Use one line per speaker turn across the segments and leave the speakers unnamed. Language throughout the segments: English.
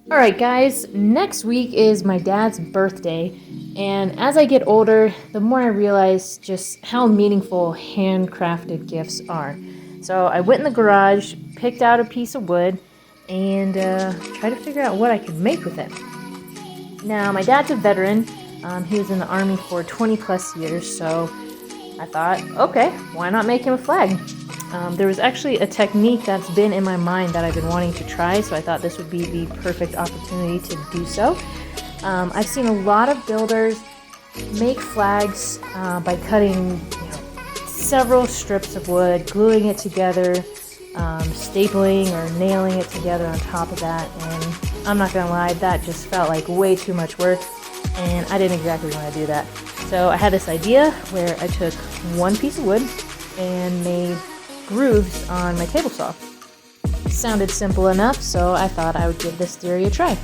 Alright guys, next week is my dad's birthday, and as I get older, the more I realize just how meaningful handcrafted gifts are. So I went in the garage, picked out a piece of wood, and tried to figure out what I could make with it. Now, my dad's a veteran. He was in the Army for 20 plus years, so I thought, okay, why not make him a flag? There was actually a technique that's been in my mind that I've been wanting to try, so I thought this would be the perfect opportunity to do so. I've seen a lot of builders make flags by cutting several strips of wood, gluing it together, stapling or nailing it together on top of that, and I'm not gonna lie, that just felt like way too much work, and I didn't exactly want to do that. So I had this idea where I took one piece of wood and made grooves on my table saw. Sounded simple enough, so I thought I would give this theory a try.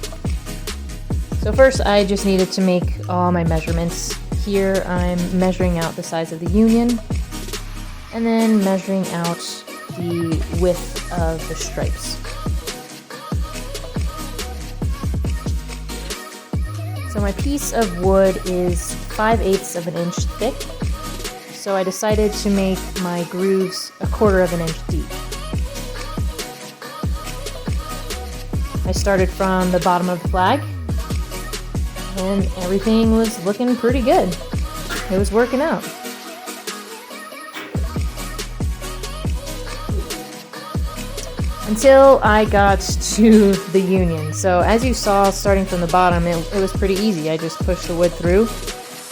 So first I just needed to make all my measurements. Here I'm measuring out the size of the union and then measuring out the width of the stripes. So my piece of wood is 5/8 of an inch thick. So I decided to make my grooves 1/4 of an inch deep. I started from the bottom of the flag, and everything was looking pretty good. It was working out. Until I got to the union. So as you saw, starting from the bottom, it was pretty easy. I just pushed the wood through.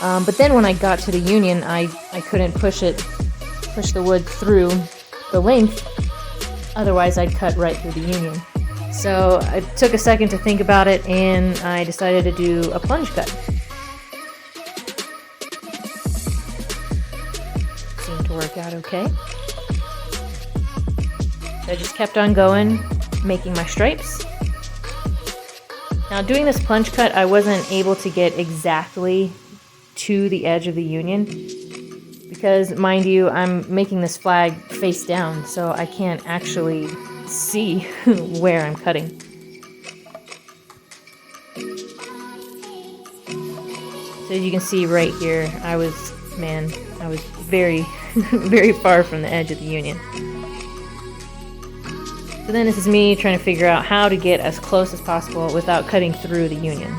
But then when I got to the union, I couldn't push the wood through the length, otherwise I'd cut right through the union. So I took a second to think about it, and I decided to do a plunge cut. Seemed to work out okay. So I just kept on going, making my stripes. Now doing this plunge cut, I wasn't able to get exactly to the edge of the union because, mind you, I'm making this flag face down, so I can't actually see where I'm cutting. So as you can see right here, I was very, very far from the edge of the union. So then this is me trying to figure out how to get as close as possible without cutting through the union.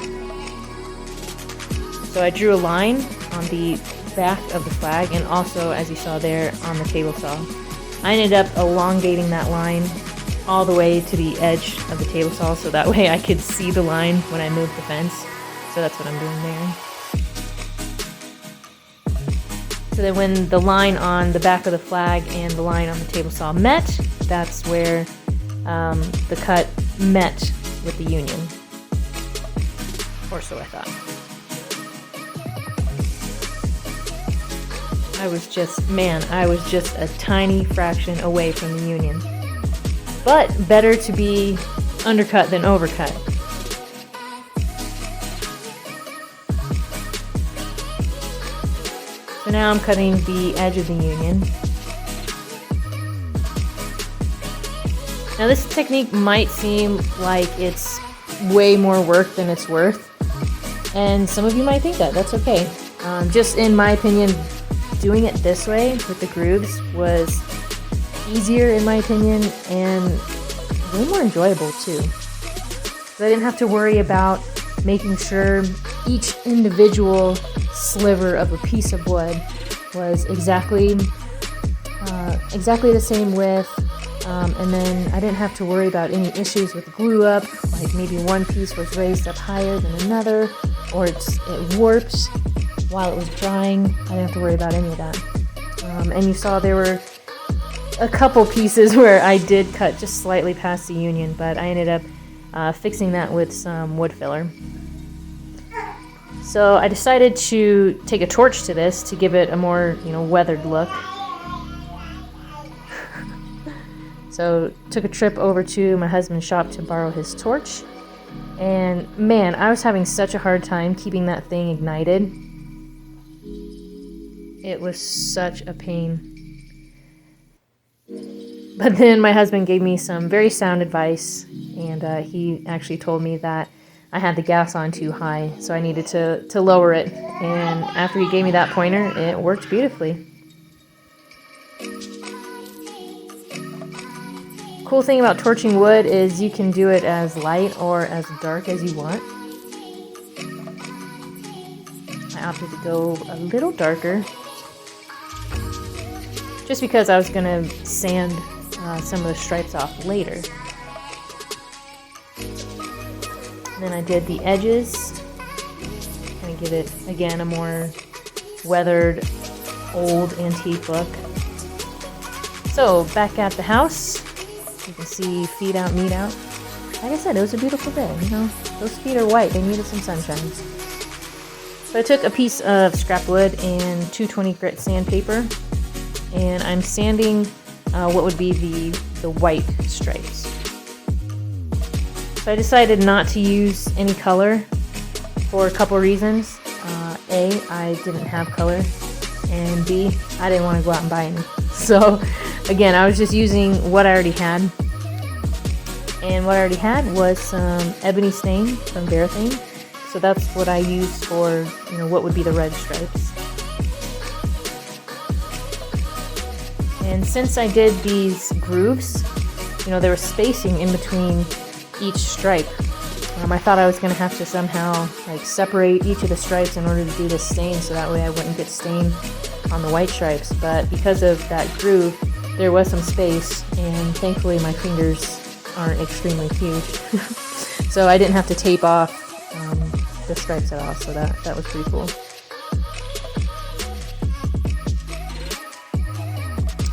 So I drew a line on the back of the flag, and also, as you saw there, on the table saw. I ended up elongating that line all the way to the edge of the table saw, so that way I could see the line when I moved the fence. So that's what I'm doing there. So then when the line on the back of the flag and the line on the table saw met, that's where the cut met with the union. Or so I thought. I was just a tiny fraction away from the union. But better to be undercut than overcut. So now I'm cutting the edge of the union. Now this technique might seem like it's way more work than it's worth, and some of you might think that. That's okay. Just in my opinion, doing it this way with the grooves was easier in my opinion and way more enjoyable too. So I didn't have to worry about making sure each individual sliver of a piece of wood was exactly the same width, and then I didn't have to worry about any issues with glue up, like maybe one piece was raised up higher than another, or it warped while it was drying. I didn't have to worry about any of that. And you saw there were a couple pieces where I did cut just slightly past the union, but I ended up fixing that with some wood filler. So I decided to take a torch to this to give it a more, weathered look. So took a trip over to my husband's shop to borrow his torch, and man, I was having such a hard time keeping that thing ignited. It was such a pain. But then my husband gave me some very sound advice, and he actually told me that I had the gas on too high, so I needed to lower it. And after he gave me that pointer, it worked beautifully. Cool thing about torching wood is you can do it as light or as dark as you want. I opted to go a little darker just because I was going to sand some of the stripes off later. And then I did the edges, kind of give it, again, a more weathered, old antique look. So, back at the house, you can see feet out, meat out. Like I said, it was a beautiful day, you know. Those feet are white, they needed some sunshine. So I took a piece of scrap wood and 220 grit sandpaper, and I'm sanding what would be the white stripes. So I decided not to use any color for a couple reasons. A, I didn't have color, and B, I didn't want to go out and buy any. So again, I was just using what I already had. And what I already had was some ebony stain from Varathane. So that's what I used for, you know, what would be the red stripes. And since I did these grooves, you know, there was spacing in between each stripe. I thought I was going to have to somehow like separate each of the stripes in order to do this stain, so that way I wouldn't get stained on the white stripes. But because of that groove, there was some space, and thankfully my fingers aren't extremely huge. So I didn't have to tape off the stripes at all, so that was pretty cool.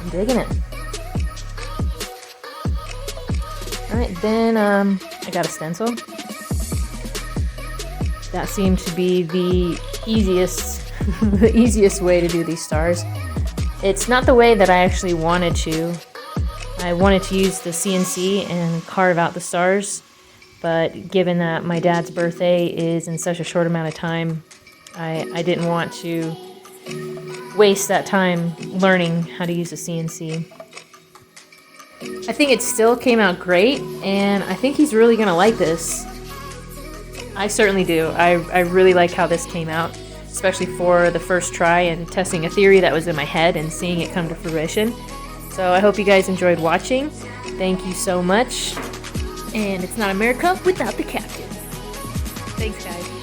I'm digging it. Alright, then I got a stencil. That seemed to be the easiest the easiest way to do these stars. It's not the way that I actually wanted to. I wanted to use the CNC and carve out the stars, but given that my dad's birthday is in such a short amount of time, I didn't want to waste that time learning how to use a CNC. I think it still came out great, and I think he's really going to like this. I certainly do. I really like how this came out, especially for the first try and testing a theory that was in my head and seeing it come to fruition. So I hope you guys enjoyed watching. Thank you so much. And it's not America without the captain. Thanks, guys.